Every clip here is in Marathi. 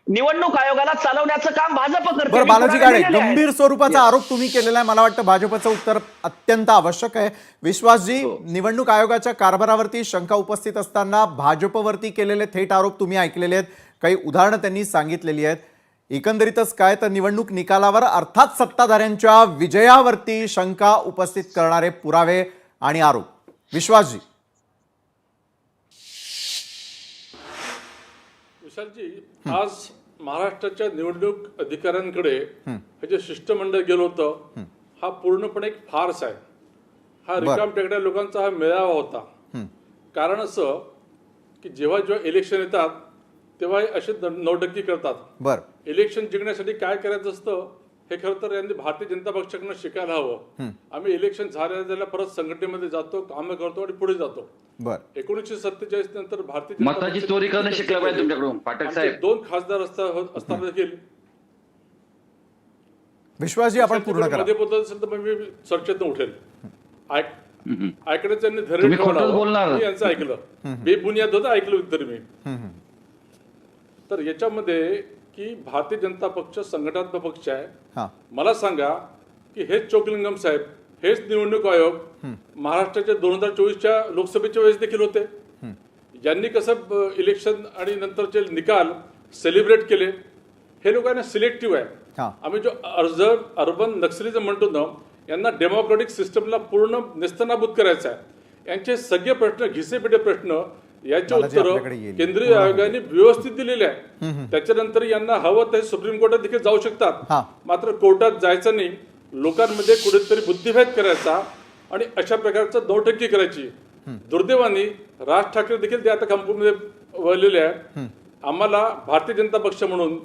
निवडणूक आयोगाला चालवण्याचं काम भाजप करते. बरं, बालाजी गाडे, गंभीर स्वरूपाचा Yes. आरोप तुम्ही केलेला आहे. मला वाटतं भाजपचं उत्तर अत्यंत आवश्यक आहे. विश्वासजी, हो. निवडणूक आयोगाच्या कारभारावरती शंका उपस्थित असताना भाजपवरती केलेले थेट आरोप तुम्ही ऐकलेले आहेत, काही उदाहरणं त्यांनी सांगितलेली आहेत. एकंदरीतच काय तर निवडणूक निकालावर अर्थात सत्ताधाऱ्यांच्या विजयावरती शंका उपस्थित करणारे पुरावे आणि आरोप. विश्वासजी. विशालजी, आज महाराष्ट्राच्या निवडणूक अधिकाऱ्यांकडे हे जे शिष्टमंडळ गेलं होतं, हा पूर्णपणे एक फार्स आहे. हा रिकाम टेकड्या लोकांचा हा मेळावा होता. कारण असं की जेव्हा जेव्हा इलेक्शन येतात तेव्हा हे असे नौटंकी करतात. बर, इलेक्शन जिंकण्यासाठी काय करायचं असतं हे खरं तर यांनी भारतीय जनता पक्षाकडून शिकायला हवं. आम्ही इलेक्शन झाल्या परत संघटनेमध्ये जातो, कामं करतो आणि पुढे जातो. बर, 1947 नंतर भारतीय जनता मताची पक्षाचे चोरी करणं शिकलं पाहिजे तुमच्याकडून पाठक आमचे साहेब. 2 खासदार असताना देखील विश्वासजी, आपण पूर्ण करा. मध्ये बोलत असेल तर मग मी चर्चेतून उठेल. ऐकण्याचं त्यांनी धैर्य तुम्ही ठेवावं. खोटंच बोलणार. मी यांचं ऐकलं, बेबुनियाद होतं, ऐकलं तरी मी. तर याच्यामध्ये की भारतीय जनता पक्ष संघटनात्मक पक्ष आहे. हां, मला सांगा की हेच चोकलिंगम साहेब, हेच निवडणूक आयोग महाराष्ट्राच्या 2024च्या लोकसभेच्या वेळेस देखील होते. यांनी कसं इलेक्शन आणि नंतरचे निकाल सेलिब्रेट केले. हे लोकांना सिलेक्टिव्ह आहे. हां, आम्ही जो अर्बन नक्सलिझम म्हणतो ना, यांना डेमोक्रेटिक सिस्टमला पूर्ण नेस्तनाबूत करायचं आहे. यांचे सगळे प्रश्न, घिसेपिटे प्रश्न, याचे बालाजी, उत्तर आपल्याकडे येईल. केंद्रीय आयोगाने व्यवस्थित दिलेले आहे. त्याच्यानंतर यांना हवं ते सुप्रीम कोर्टात देखील जाऊ शकतात. हां. मात्र कोर्टात जायचं नाही, लोकांमध्ये कुठेतरी बुद्धिभेद करायचा आणि अशा प्रकारचं नौटंकी करायची. दुर्दैवाने राज ठाकरे देखील ते आता कंपनीमध्ये वळलेले आहे. आम्हाला भारतीय जनता पक्ष म्हणून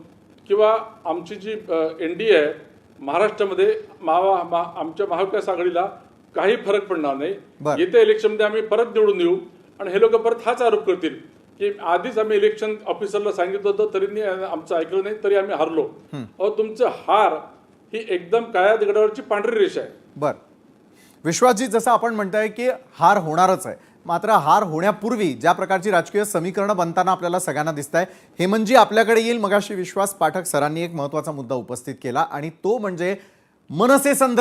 किंवा आमची जी NDA आहे महाराष्ट्रामध्ये, आमच्या महाविकास आघाडीला काही फरक पडणार नाही. बरं. येत्या इलेक्शनमध्ये आम्ही परत निवडून येऊ आणि हे लोक परत हाच आरोप करतील की आधीच आम्ही इलेक्शन ऑफिसरला सांगितलं होतं तरी आमचं ऐकलं नाही, तरी आम्ही हारलो. अहो, तुमचं हार ही एकदम काळ्या दगडावरची पांढरी रेष आहे. बर. विश्वासजी, जसं आपण म्हणताय की हार होणारच आहे, मात्र हार होण्यापूर्वी ज्या प्रकारची राजकीय समीकरणं बनताना आपल्याला सगळ्यांना दिसत आहे, हेमंतजी आपल्याकडे येईल. मगाशी विश्वास पाठक सरांनी एक महत्त्वाचा मुद्दा उपस्थित केला आणि तो म्हणजे मनसे संदर्भात